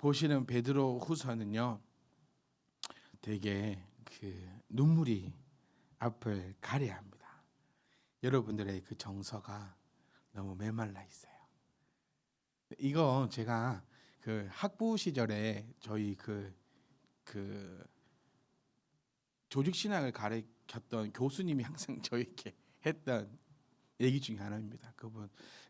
보시는 베드로 후서는요, 되게 눈물이 앞을 가려야 합니다. 여러분들의 그 정서가 너무 메말라 있어요. 이거 제가 그 학부 시절에 저희 그 조직 신학을 가르쳤던 교수님이 항상 저에게 했던 얘기 중에 하나입니다.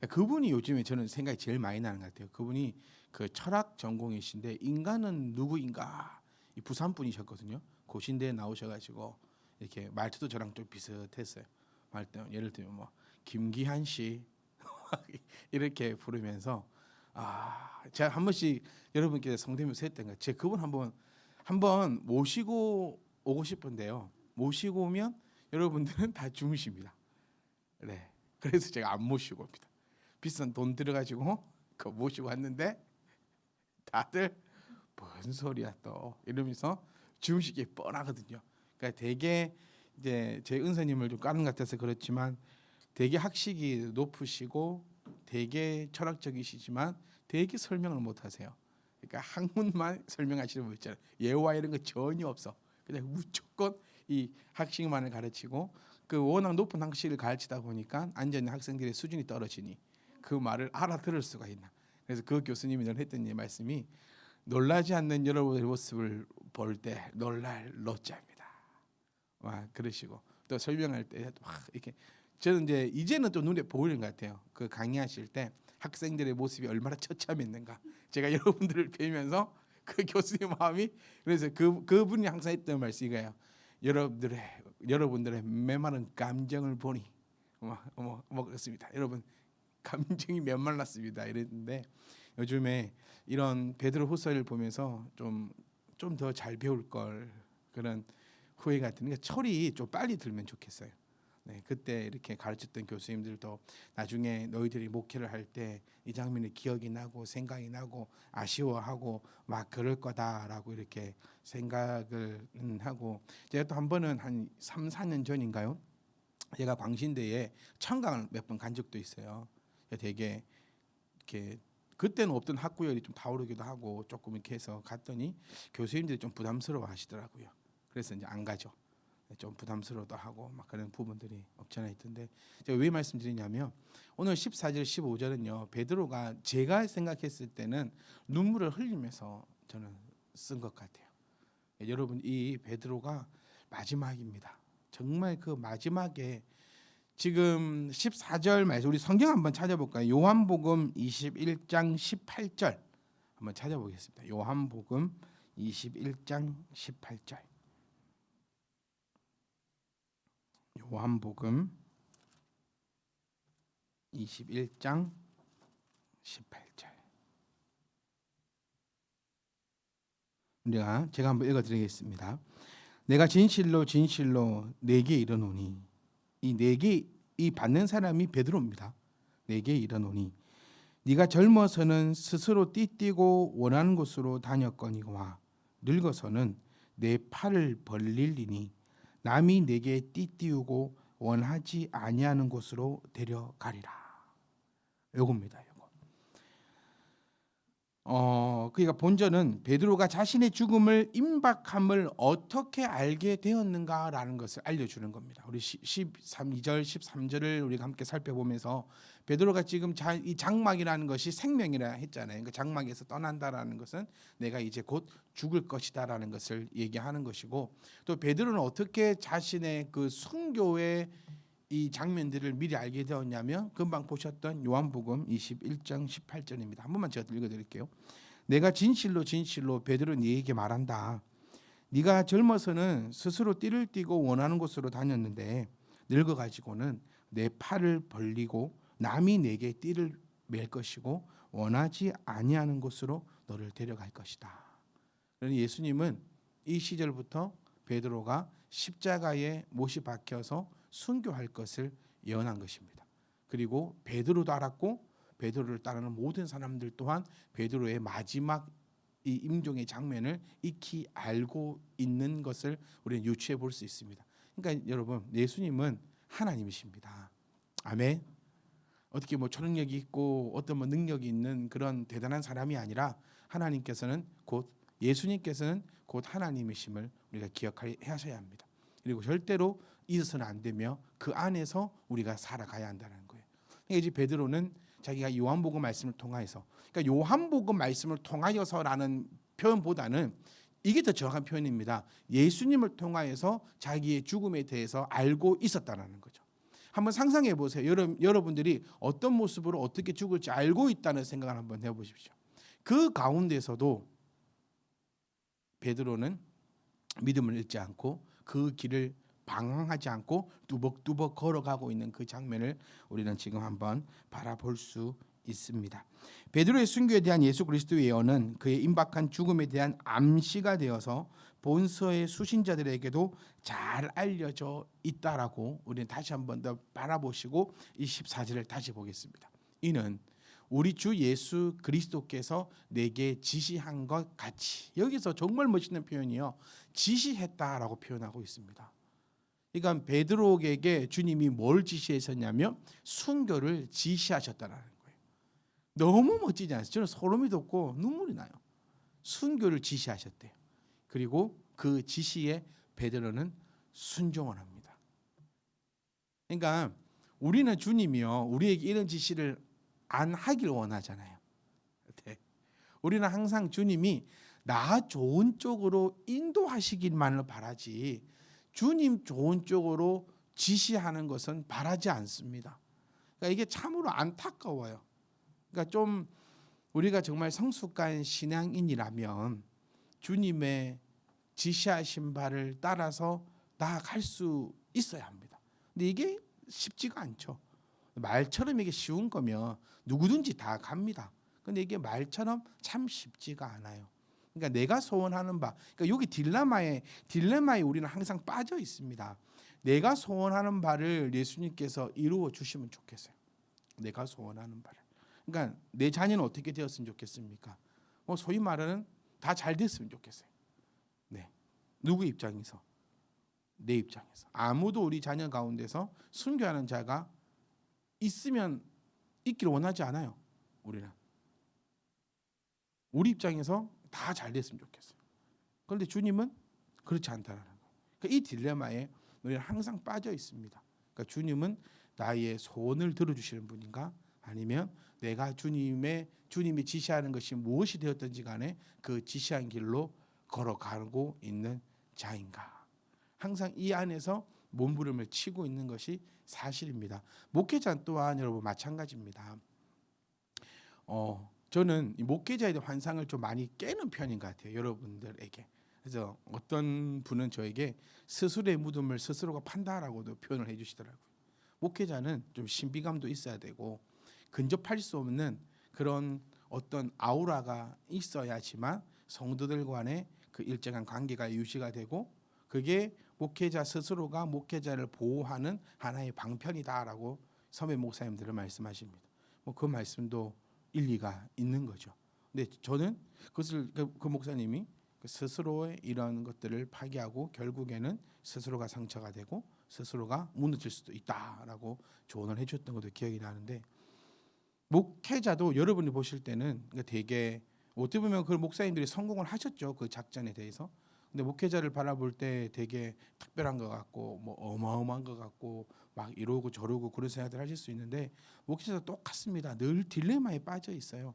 그분이 요즘에 저는 생각이 제일 많이 나는 것 같아요. 그분이 그 철학 전공이신데 인간은 누구인가, 이 부산 분이셨거든요. 고신대에 나오셔가지고 이렇게 말투도 저랑 좀 비슷했어요. 말도 예를 들면 뭐 김기한 씨 이렇게 부르면서 제가 한 번씩 여러분께 성대모사 했던 거, 제가 그분 한번 모시고 오고 싶은데요. 모시고 오면 여러분들은 다 주무십니다. 네, 그래서 제가 안 모시고 옵니다. 비싼 돈 들어가지고 그 모시고 왔는데 다들 뭔 소리야 또 이러면서 주무시기 뻔하거든요. 그러니까 되게 이제 제 은사님을 좀 까는 것 같아서 그렇지만 되게 학식이 높으시고 되게 철학적이시지만 되게 설명을 못 하세요. 그러니까 학문만 설명하시는 분 있잖아요. 예화 이런 거 전혀 없어. 그냥 무조건 이 학식만을 가르치고 그 워낙 높은 학식을 가르치다 보니까 앉아 있는 학생들의 수준이 떨어지니 그 말을 알아들을 수가 있나. 그래서 그 교수님이 늘 했던 말씀이 놀라지 않는 여러분의 모습을 볼 때 놀랄 노자입니다. 와, 그러시고 또 설명할 때 이렇게 저는 이제는 좀 눈에 보이는 것 같아요. 그 강의하실 때 학생들의 모습이 얼마나 처참했는가. 제가 여러분들을 뵈면서 그 교수님 마음이, 그래서 그분이 항상 했던 말씀이 이거예요. 여러분들의 메마른 감정을 보니 뭐 그렇습니다. 여러분 감정이 메말랐습니다. 이랬는데 요즘에 이런 베드로후서를 보면서 좀 더 잘 배울 걸, 그런 후회가 드는 게 철이 좀 빨리 들면 좋겠어요. 네, 그때 이렇게 가르쳤던 교수님들도 나중에 너희들이 목회를 할 때 이 장면이 기억이 나고 생각이 나고 아쉬워하고 막 그럴 거다라고 이렇게 생각을 하고, 제가 또 한 번은 한 3, 4년 전인가요? 제가 광신대에 청강을 몇 번 간 적도 있어요. 되게 이렇게 그때는 없던 학구열이 좀 타오르기도 하고 조금 이렇게 해서 갔더니 교수님들이 좀 부담스러워 하시더라고요. 그래서 이제 안 가죠. 좀 부담스러워도 하고 막 그런 부분들이 없잖아 있던데, 제가 왜 말씀드리냐면 오늘 14절 15절은요 베드로가 제가 생각했을 때는 눈물을 흘리면서 저는 쓴 것 같아요. 여러분 이 베드로가 마지막입니다. 정말 그 마지막에 지금 14절 말씀, 우리 성경 한번 찾아볼까요? 요한복음 21장 18절 한번 찾아보겠습니다. 요한복음 21장 18절. 요한복음 21장 18절. 제가 한번 읽어드리겠습니다. 내가 진실로 진실로 네게 이르노니, 이 받는 사람이 베드로입니다. 네게 이르노니 네가 젊어서는 스스로 띠띠고 원하는 곳으로 다녔거니와 늙어서는 내 팔을 벌릴리니 남이 내게 띠띠우고 원하지 아니하는 곳으로 데려가리라. 요겁니다. 그러니까 본전은 베드로가 자신의 죽음을 임박함을 어떻게 알게 되었는가라는 것을 알려주는 겁니다. 우리 2절 13절을 우리가 함께 살펴보면서 베드로가 지금 이 장막이라는 것이 생명이라 했잖아요. 그 장막에서 떠난다라는 것은 내가 이제 곧 죽을 것이다라는 것을 얘기하는 것이고, 또 베드로는 어떻게 자신의 그 순교의 이 장면들을 미리 알게 되었냐면 금방 보셨던 요한복음 21장 18절입니다. 한 번만 제가 읽어드릴게요. 내가 진실로 진실로 베드로 네게 말한다. 네가 젊어서는 스스로 띠를 띠고 원하는 곳으로 다녔는데 늙어가지고는 내 팔을 벌리고 남이 내게 띠를 맬 것이고 원하지 아니하는 곳으로 너를 데려갈 것이다. 그러니 예수님은 이 시절부터 베드로가 십자가에 못이 박혀서 순교할 것을 예언한 것입니다. 그리고 베드로도 알았고 베드로를 따르는 모든 사람들 또한 베드로의 마지막 이 임종의 장면을 익히 알고 있는 것을 우리는 유추해 볼 수 있습니다. 그러니까 여러분, 예수님은 하나님이십니다. 아멘. 어떻게 뭐 초능력이 있고 어떤 뭐 능력이 있는 그런 대단한 사람이 아니라 하나님께서는 곧 예수님께서는 곧 하나님이심을 우리가 기억하셔야 합니다. 그리고 절대로 잊어서는 안 되며 그 안에서 우리가 살아가야 한다는 거예요. 그러니까 이제 베드로는 자기가 요한복음 말씀을 통하여서, 그러니까 요한복음 말씀을 통하여서라는 표현보다는 이게 더 정확한 표현입니다. 예수님을 통하여서 자기의 죽음에 대해서 알고 있었다는 거죠. 한번 상상해 보세요. 여러분들이 어떤 모습으로 어떻게 죽을지 알고 있다는 생각을 한번 해보십시오. 그 가운데서도 베드로는 믿음을 잃지 않고 그 길을 방황하지 않고 뚜벅뚜벅 걸어가고 있는 그 장면을 우리는 지금 한번 바라볼 수 있습니다. 베드로의 순교에 대한 예수 그리스도의 예언은 그의 임박한 죽음에 대한 암시가 되어서 본서의 수신자들에게도 잘 알려져 있다라고 우리는 다시 한번 더 바라보시고 이 14절을 다시 보겠습니다. 이는 우리 주 예수 그리스도께서 내게 지시한 것 같이, 여기서 정말 멋있는 표현이요, 지시했다라고 표현하고 있습니다. 그러니까 베드로에게 주님이 뭘 지시하셨냐면 순교를 지시하셨다라는 거예요. 너무 멋지지 않습니까? 저는 소름이 돋고 눈물이 나요. 순교를 지시하셨대요. 그리고 그 지시에 베드로는 순종을 합니다. 그러니까 우리는 주님이요, 우리에게 이런 지시를 안 하길 원하잖아요. 네. 우리는 항상 주님이 나 좋은 쪽으로 인도하시기만을 바라지 주님 좋은 쪽으로 지시하는 것은 바라지 않습니다. 그러니까 이게 참으로 안타까워요. 그러니까 좀 우리가 정말 성숙한 신앙인이라면 주님의 지시하신 바를 따라서 나아갈 수 있어야 합니다. 근데 이게 쉽지가 않죠. 말처럼 이게 쉬운 거면 누구든지 다 갑니다. 근데 이게 말처럼 참 쉽지가 않아요. 그러니까 내가 소원하는 바, 그러니까 여기 딜레마에 우리는 항상 빠져 있습니다. 내가 소원하는 바를 예수님께서 이루어 주시면 좋겠어요. 내가 소원하는 바를. 그러니까 내 자녀는 어떻게 되었으면 좋겠습니까? 소위 말하는 다 잘 됐으면 좋겠어요. 네. 누구 입장에서? 내 입장에서. 아무도 우리 자녀 가운데서 순교하는 자가 있으면 있기를 원하지 않아요. 우리는. 우리 입장에서 다 잘 됐으면 좋겠어요. 그런데 주님은 그렇지 않다는 거예요. 그러니까 이 딜레마에 우리는 항상 빠져 있습니다. 그러니까 주님은 나의 소원을 들어주시는 분인가? 아니면 내가 주님이 지시하는 것이 무엇이 되었든지 간에 그 지시한 길로 걸어가고 있는 자인가? 항상 이 안에서 몸부림을 치고 있는 것이 사실입니다. 목회자 또한 여러분 마찬가지입니다. 저는 이 목회자에 대한 환상을 좀 많이 깨는 편인 것 같아요. 여러분들에게. 그래서 어떤 분은 저에게 스스로의 무덤을 스스로가 판다라고도 표현을 해주시더라고요. 목회자는 좀 신비감도 있어야 되고 근접할 수 없는 그런 어떤 아우라가 있어야지만 성도들 간의 그 일정한 관계가 유지가 되고 그게 목회자 스스로가 목회자를 보호하는 하나의 방편이다라고 선배 목사님들은 말씀하십니다. 그 말씀도 일리가 있는 거죠. 근데 저는 그것을 그 목사님이 스스로의 이런 것들을 파괴하고 결국에는 스스로가 상처가 되고 스스로가 무너질 수도 있다라고 조언을 해줬던 것도 기억이 나는데, 목회자도 여러분이 보실 때는 되게 어떻게 보면 그 목사님들이 성공을 하셨죠. 그 작전에 대해서. 근데 목회자를 바라볼 때 되게 특별한 것 같고 어마어마한 것 같고 막 이러고 저러고 그런 생각을 하실 수 있는데, 목회자도 똑같습니다. 늘 딜레마에 빠져 있어요.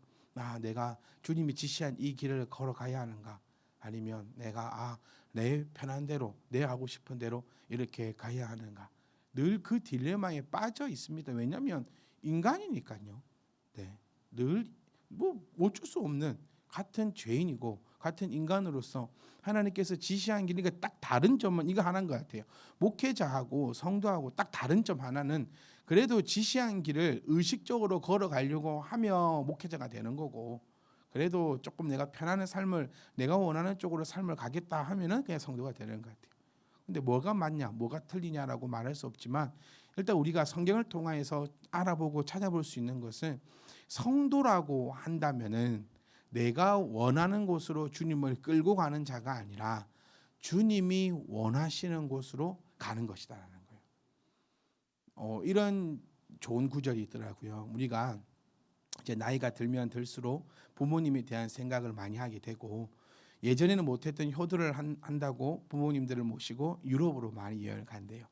내가 주님이 지시한 이 길을 걸어가야 하는가, 아니면 내가 내 편한 대로 내 하고 싶은 대로 이렇게 가야 하는가. 늘 그 딜레마에 빠져 있습니다. 왜냐하면 인간이니까요. 네, 늘 어쩔 수 없는 같은 죄인이고 같은 인간으로서 하나님께서 지시한 길이 딱 다른 점은 이거 하나인 것 같아요. 목회자하고 성도하고 딱 다른 점 하나는 그래도 지시한 길을 의식적으로 걸어가려고 하며 목회자가 되는 거고, 그래도 조금 내가 편안한 삶을 내가 원하는 쪽으로 삶을 가겠다 하면은 그냥 성도가 되는 것 같아요. 근데 뭐가 맞냐, 뭐가 틀리냐라고 말할 수 없지만 일단 우리가 성경을 통해서 알아보고 찾아볼 수 있는 것은 성도라고 한다면은 내가 원하는 곳으로 주님을 끌고 가는 자가 아니라 주님이 원하시는 곳으로 가는 것이다라는 거예요. 이런 좋은 구절이 있더라고요. 우리가 이제 나이가 들면 들수록 부모님에 대한 생각을 많이 하게 되고, 예전에는 못했던 효도를 한다고 부모님들을 모시고 유럽으로 많이 여행을 간대요.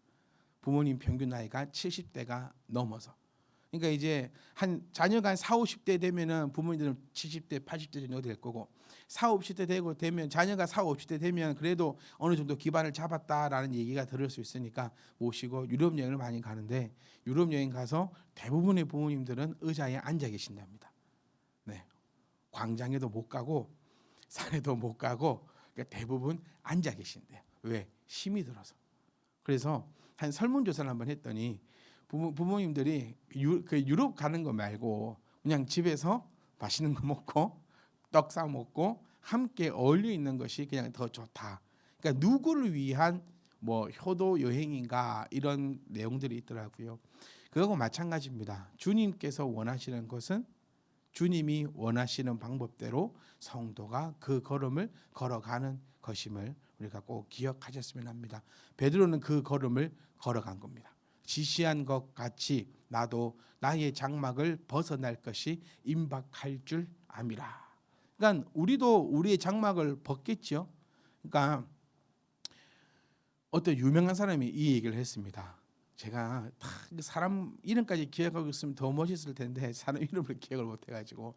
부모님 평균 나이가 70대가 넘어서. 그러니까 이제 한 자녀가 한 4, 50대 되면은 부모님들은 70대, 80대 정도 될 거고, 4, 50대 되면 자녀가 4, 50대 되면 그래도 어느 정도 기반을 잡았다라는 얘기가 들을 수 있으니까 모시고 유럽 여행을 많이 가는데, 유럽 여행 가서 대부분의 부모님들은 의자에 앉아 계신답니다. 네. 광장에도 못 가고 산에도 못 가고, 그러니까 대부분 앉아 계신대요. 왜? 힘이 들어서. 그래서 한 설문조사를 한번 했더니 부모님들이 그 유럽 가는 거 말고 그냥 집에서 맛있는 거 먹고 떡 사 먹고 함께 어울려 있는 것이 그냥 더 좋다. 그러니까 누구를 위한 뭐 효도 여행인가 이런 내용들이 있더라고요. 그거하고 마찬가지입니다. 주님께서 원하시는 것은 주님이 원하시는 방법대로 성도가 그 걸음을 걸어가는 것임을 우리가 꼭 기억하셨으면 합니다. 베드로는 그 걸음을 걸어간 겁니다. 지시한 것 같이 나도 나의 장막을 벗어날 것이 임박할 줄 암이라. 그러니까 우리도 우리의 장막을 벗겠죠. 그러니까 어떤 유명한 사람이 이 얘기를 했습니다. 제가 사람 이름까지 기억하고 있으면 더 멋있을 텐데 사람 이름을 기억을 못해가지고,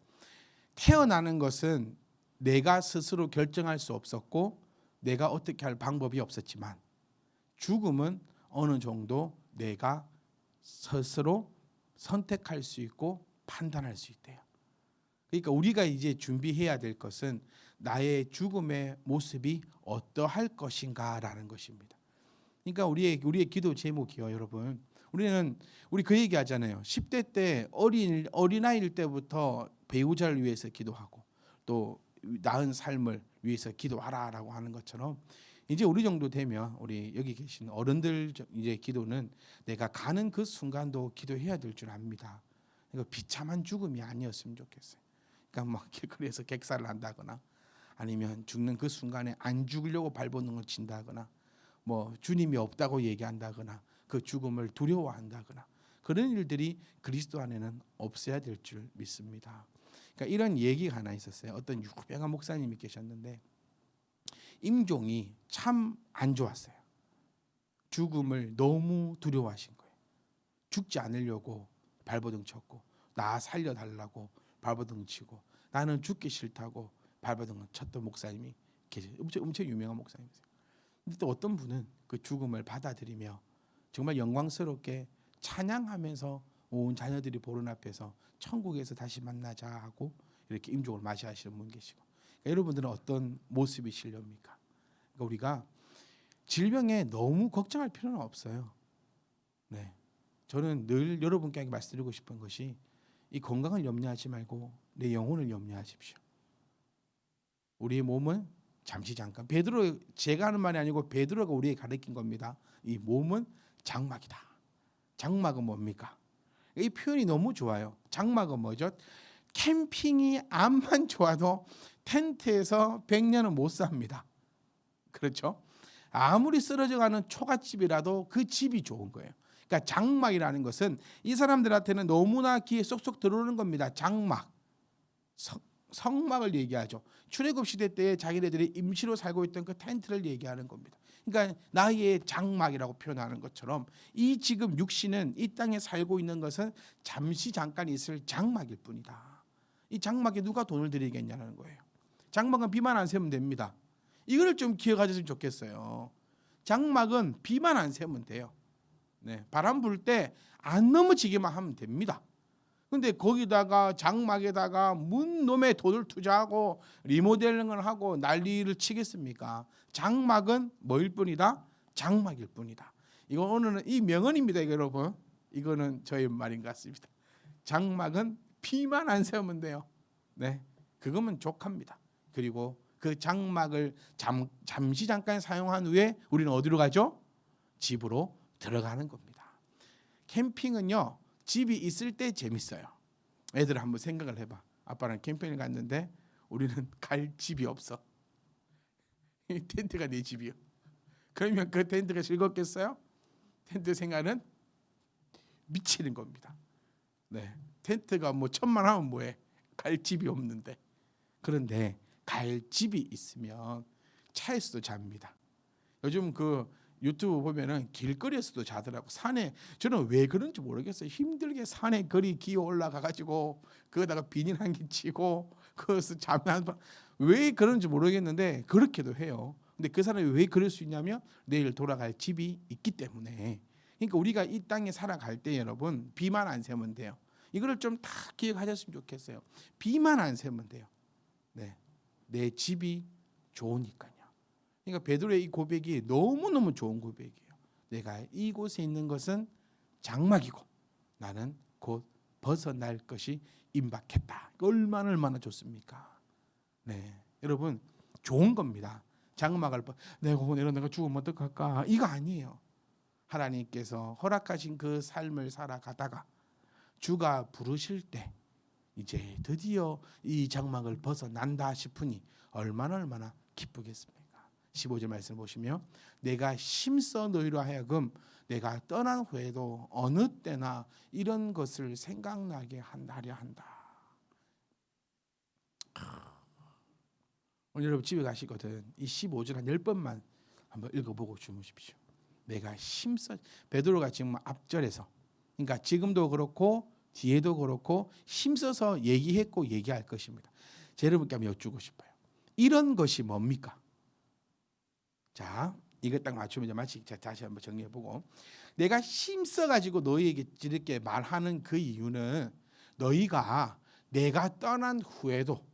태어나는 것은 내가 스스로 결정할 수 없었고 내가 어떻게 할 방법이 없었지만, 죽음은 어느 정도 내가 스스로 선택할 수 있고 판단할 수 있대요. 그러니까 우리가 이제 준비해야 될 것은 나의 죽음의 모습이 어떠할 것인가라는 것입니다. 그러니까 우리의 기도 제목이요, 여러분. 우리 그 얘기 하잖아요. 10대 때 어린아이일 때부터 배우자를 위해서 기도하고 또 나은 삶을 위해서 기도하라라고 하는 것처럼, 이제 우리 정도 되면 우리 여기 계신 어른들 이제 기도는 내가 가는 그 순간도 기도해야 될 줄 압니다. 그러니까 비참한 죽음이 아니었으면 좋겠어요. 그러니까 뭐 길거리에서 객사를 한다거나 아니면 죽는 그 순간에 안 죽으려고 발버둥을 친다거나 뭐 주님이 없다고 얘기한다거나 그 죽음을 두려워한다거나 그런 일들이 그리스도 안에는 없어야 될 줄 믿습니다. 그러니까 이런 얘기가 하나 있었어요. 어떤 유명한 목사님이 계셨는데 임종이 참 안 좋았어요. 죽음을 너무 두려워하신 거예요. 죽지 않으려고 발버둥 쳤고, 나 살려달라고 발버둥 치고, 나는 죽기 싫다고 발버둥을 쳤던 목사님이 계세요. 엄청 유명한 목사님이세요. 근데 또 어떤 분은 그 죽음을 받아들이며 정말 영광스럽게 찬양하면서 온 자녀들이 보는 앞에서 천국에서 다시 만나자 하고 이렇게 임종을 맞이하시는 분 계시고, 그러니까 여러분들은 어떤 모습이시렵니까? 그러니까 우리가 질병에 너무 걱정할 필요는 없어요. 네, 저는 늘 여러분께 말씀드리고 싶은 것이, 이 건강을 염려하지 말고 내 영혼을 염려하십시오. 우리의 몸은 잠시 잠깐, 베드로 제가 하는 말이 아니고 베드로가 우리에게 가르친 겁니다. 이 몸은 장막이다. 장막은 뭡니까? 이 표현이 너무 좋아요. 장막은 뭐죠? 캠핑이 암만 좋아도 텐트에서 100년은 못 삽니다. 그렇죠? 아무리 쓰러져가는 초가집이라도 그 집이 좋은 거예요. 그러니까 장막이라는 것은 이 사람들한테는 너무나 귀에 쏙쏙 들어오는 겁니다. 장막, 성막을 얘기하죠. 출애굽 시대 때 자기네들이 임시로 살고 있던 그 텐트를 얘기하는 겁니다. 그러니까 나의 장막이라고 표현하는 것처럼 이 지금 육신은 이 땅에 살고 있는 것은 잠시 잠깐 있을 장막일 뿐이다. 이 장막에 누가 돈을 들이겠냐는 거예요. 장막은 비만 안 세면 됩니다. 이걸 좀 기억하셨으면 좋겠어요. 장막은 비만 안 세면 돼요. 네, 바람 불 때 안 넘어지게만 하면 됩니다. 근데 거기다가 장막에다가 문 놈의 돈을 투자하고 리모델링을 하고 난리를 치겠습니까? 장막은 뭐일 뿐이다? 장막일 뿐이다. 이거 오늘은 이 명언입니다, 여러분. 이거는 저의 말인 것 같습니다. 장막은 비만 안 세우면 돼요. 네, 그거면 족합니다. 그리고 그 장막을 잠시 잠깐 사용한 후에 우리는 어디로 가죠? 집으로 들어가는 겁니다. 캠핑은요, 집이 있을 때 재밌어요. 애들 한번 생각을 해봐. 아빠랑 캠핑을 갔는데 우리는 갈 집이 없어. 텐트가 내 집이요. 그러면 그 텐트가 즐겁겠어요? 텐트 생활은 미치는 겁니다. 네. 텐트가 뭐 1,000만 하면 뭐해? 갈 집이 없는데. 그런데 갈 집이 있으면 차에서도 잡니다. 요즘 그 유튜브 보면은 길거리에서도 자더라고. 산에, 저는 왜 그런지 모르겠어요. 힘들게 산에 거리 기어 올라가 가지고 거기다가 비닐 한 개 치고 거기서 잠을 왜 그런지 모르겠는데 그렇게도 해요. 근데 그 사람이 왜 그럴 수 있냐면 내일 돌아갈 집이 있기 때문에. 그러니까 우리가 이 땅에 살아갈 때 여러분 비만 안 세면 돼요. 이거를 좀 다 기억하셨으면 좋겠어요. 비만 안 세면 돼요. 네, 내 집이 좋으니까요. 그러니까 베드로의 이 고백이 너무너무 좋은 고백이에요. 내가 이곳에 있는 것은 장막이고 나는 곧 벗어날 것이 임박했다. 얼마나 좋습니까? 네, 여러분 좋은 겁니다. 장막을 내가 오늘 내가 죽으면 어떡할까? 이거 아니에요. 하나님께서 허락하신 그 삶을 살아가다가 주가 부르실 때 이제 드디어 이 장막을 벗어난다 싶으니 얼마나 기쁘겠습니까? 15절 말씀 보시면 내가 힘써 너희로 하여금 내가 떠난 후에도 어느 때나 이런 것을 생각나게 하려 한다. 오늘 여러분 집에 가시거든 이 15절 한 10번만 한번 읽어보고 주무십시오. 내가 힘써, 베드로가 지금 앞절에서, 그러니까 지금도 그렇고 뒤에도 그렇고 힘써서 얘기했고 얘기할 것입니다. 제 여러분께 한번 여쭈고 싶어요. 이런 것이 뭡니까? 자, 이거 딱 맞추면 이제 마치 다시 한번 정리해보고, 내가 힘써가지고 너희에게 이렇게 말하는 그 이유는 너희가 내가 떠난 후에도,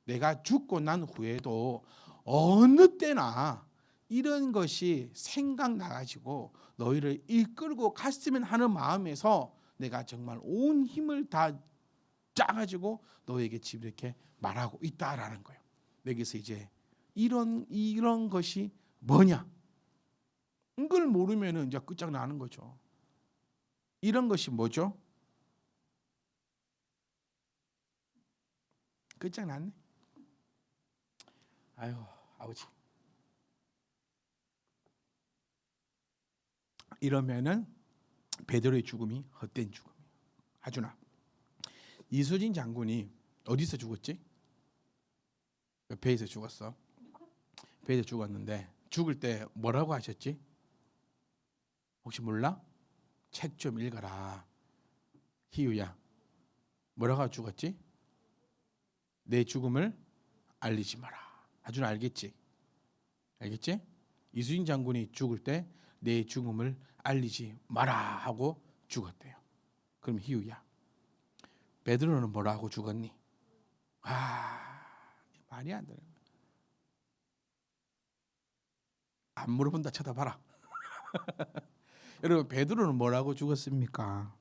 내가 죽고 난 후에도 어느 때나 이런 것이 생각나가지고 너희를 이끌고 갔으면 하는 마음에서 내가 정말 온 힘을 다 짜가지고 너희에게 지금 이렇게 말하고 있다라는 거예요. 여기서 이제 이런 것이 뭐냐? 이걸 모르면은 이제 끝장나는 거죠. 이런 것이 뭐죠? 끝장났네. 아유, 아버지. 이러면은 베드로의 죽음이 헛된 죽음이에요. 하준아, 이수진 장군이 어디서 죽었지? 배에서 죽었어. 배에서 죽었는데 죽을 때 뭐라고 하셨지? 혹시 몰라? 책 좀 읽어라. 희우야, 뭐라고 죽었지? 내 죽음을 알리지 마라. 하준아 알겠지? 알겠지? 이수진 장군이 죽을 때 내 죽음을 알리지 마라 하고 죽었대요. 그럼 희우야, 베드로는 뭐라고 죽었니? 말이 안 되는 거야. 안 물어본다 쳐다봐라. 여러분 베드로는 뭐라고 죽었습니까?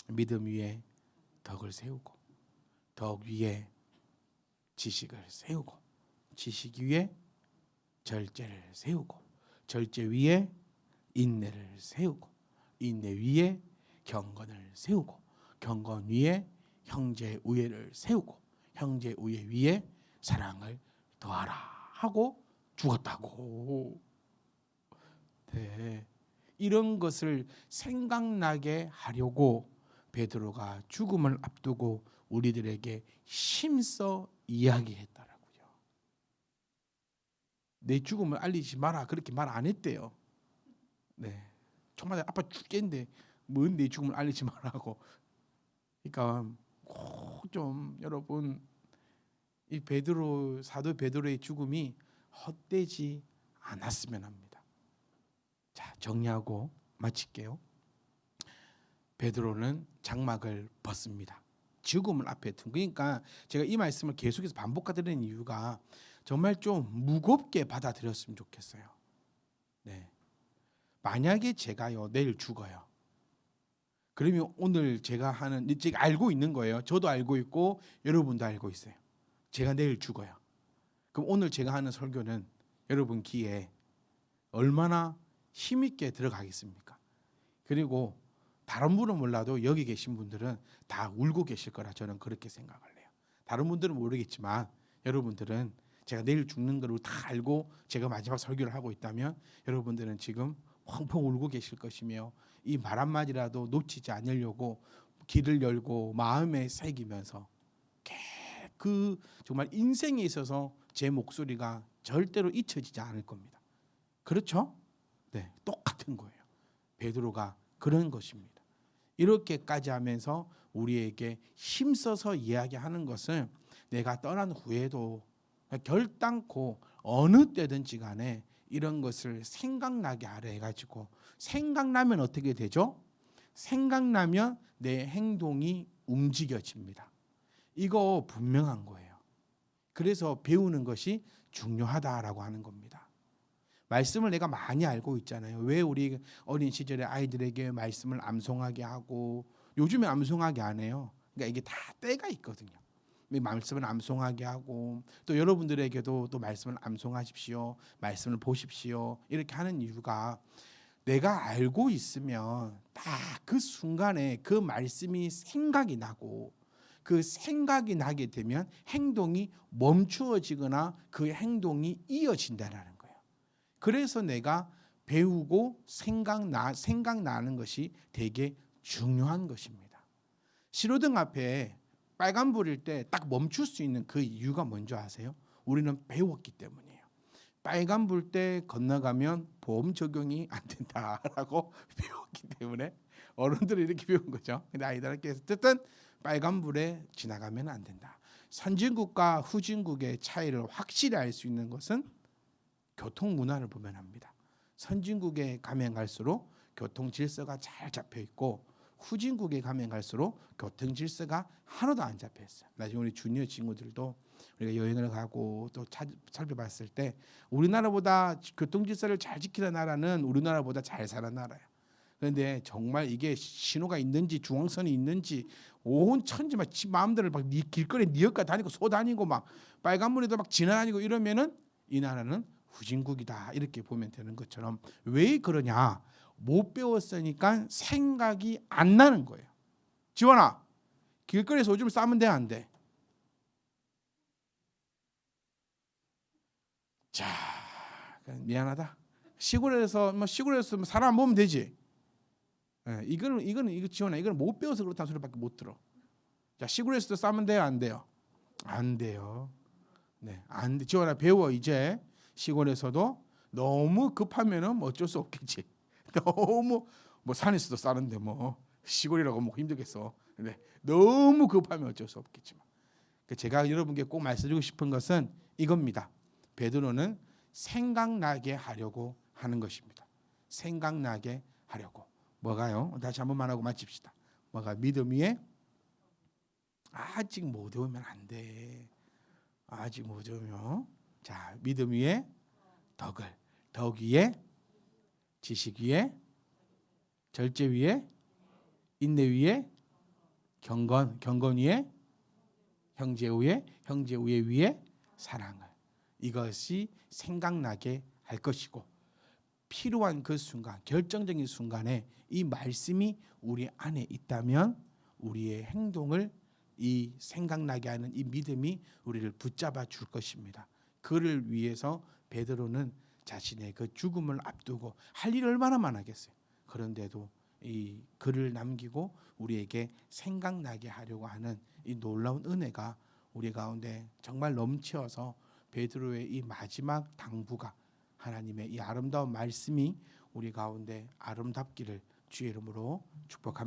믿음 위에 덕을 세우고 덕 위에 지식을 세우고 지식 위에 절제를 세우고 절제 위에 인내를 세우고 인내 위에 경건을 세우고 경건 위에 형제 우애를 세우고 형제 우애 위에 사랑을 더하라 하고 죽었다고. 네. 이런 것을 생각나게 하려고 베드로가 죽음을 앞두고 우리들에게 힘써 이야기했다라고요. 내 죽음을 알리지 마라 그렇게 말 안 했대요. 네, 정말 아빠 죽겠는데 뭔 내 죽음을 알리지 말라고. 그러니까 꼭 좀 여러분 이 베드로 사도 베드로의 죽음이 헛되지 않았으면 합니다. 자, 정리하고 마칠게요. 베드로는 장막을 벗습니다. 죽음을 앞에 둔. 그러니까 제가 이 말씀을 계속해서 반복하드리는 이유가 정말 좀 무겁게 받아들였으면 좋겠어요. 네. 만약에 제가요 내일 죽어요. 그러면 오늘 제가 하는, 제가 알고 있는 거예요. 저도 알고 있고 여러분도 알고 있어요. 제가 내일 죽어요. 그럼 오늘 제가 하는 설교는 여러분 귀에 얼마나 힘있게 들어가겠습니까? 그리고 다른 분은 몰라도 여기 계신 분들은 다 울고 계실 거라 저는 그렇게 생각을 해요. 다른 분들은 모르겠지만 여러분들은 제가 내일 죽는 걸 다 알고 제가 마지막 설교를 하고 있다면 여러분들은 지금 펑펑 울고 계실 것이며 이 말 한마디라도 놓치지 않으려고 길을 열고 마음에 새기면서 그 정말 인생에 있어서 제 목소리가 절대로 잊혀지지 않을 겁니다. 그렇죠? 네, 똑같은 거예요. 베드로가 그런 것입니다. 이렇게까지 하면서 우리에게 힘써서 이야기하는 것은 내가 떠난 후에도 결단코 어느 때든지 간에 이런 것을 생각나게 하려 해가지고, 생각나면 어떻게 되죠? 생각나면 내 행동이 움직여집니다. 이거 분명한 거예요. 그래서 배우는 것이 중요하다라고 하는 겁니다. 말씀을 내가 많이 알고 있잖아요. 왜 우리 어린 시절에 아이들에게 말씀을 암송하게 하고, 요즘에 암송하게 안 해요. 그러니까 이게 다 때가 있거든요. 말씀을 암송하게 하고, 또 여러분들에게도 또 말씀을 암송하십시오, 말씀을 보십시오, 이렇게 하는 이유가, 내가 알고 있으면 딱 그 순간에 그 말씀이 생각이 나고, 그 생각이 나게 되면 행동이 멈추어지거나 그 행동이 이어진다는 거예요. 그래서 내가 배우고 생각나는 것이 되게 중요한 것입니다. 신호등 앞에 빨간불일 때 딱 멈출 수 있는 그 이유가 뭔지 아세요? 우리는 배웠기 때문이에요. 빨간불 때 건너가면 보험 적용이 안 된다라고 배웠기 때문에 어른들이 이렇게 배운 거죠. 근데 아이들한테 어쨌든 빨간불에 지나가면 안 된다. 선진국과 후진국의 차이를 확실히 알 수 있는 것은 교통 문화를 보면 합니다. 선진국에 가면 갈수록 교통 질서가 잘 잡혀 있고, 후진국에 가면 갈수록 교통 질서가 하나도 안 잡혀 있어요. 나중에 우리 주니어 친구들도 우리가 여행을 가고 또 살펴봤을 때, 우리나라보다 교통 질서를 잘 지키는 나라는 우리나라보다 잘 사는 나라예요. 그런데 정말 이게 신호가 있는지 중앙선이 있는지 온 천지 막 마음대로 막 길거리에 니엇가 다니고 소 다니고 막 빨간불에도 막 지나다니고 이러면은 이 나라는 후진국이다, 이렇게 보면 되는 것처럼, 왜 그러냐? 못 배웠으니까 생각이 안 나는 거예요. 지원아, 길거리에서 오줌을 싸면 돼, 안 돼? 자, 미안하다. 시골에서 사람 안 보면 되지. 이거 지원아, 이거는 못 배워서 그렇다는 소리밖에 못 들어. 자, 시골에서도 싸면 돼요, 안 돼요? 안 돼요. 네, 안 돼. 지원아, 배워 이제. 시골에서도 너무 급하면은 어쩔 수 없겠지. 너무 뭐 산에서도 싸는데 뭐 시골이라고 뭐 힘들겠어. 근데 너무 급하면 어쩔 수 없겠지만, 제가 여러분께 꼭 말씀드리고 싶은 것은 이겁니다. 베드로는 생각나게 하려고 하는 것입니다. 생각나게 하려고. 뭐가요? 다시 한번 말하고 마칩시다. 뭐가? 믿음 위에 아직 못 오면 안 돼. 아직 못 오면, 자, 믿음 위에 덕을, 덕 위에 지식 위에 절제 위에 인내 위에 경건, 경건 위에 형제 위에, 형제 위에 사랑을. 이것이 생각나게 할 것이고, 필요한 그 순간, 결정적인 순간에 이 말씀이 우리 안에 있다면 우리의 행동을 이 생각나게 하는 이 믿음이 우리를 붙잡아 줄 것입니다. 그를 위해서 베드로는 자신의 그 죽음을 앞두고 할 일이 얼마나 많았겠어요. 그런데도 이 글을 남기고 우리에게 생각나게 하려고 하는 이 놀라운 은혜가 우리 가운데 정말 넘쳐서 베드로의 이 마지막 당부가, 하나님의 이 아름다운 말씀이 우리 가운데 아름답기를 주의 이름으로 축복합니다.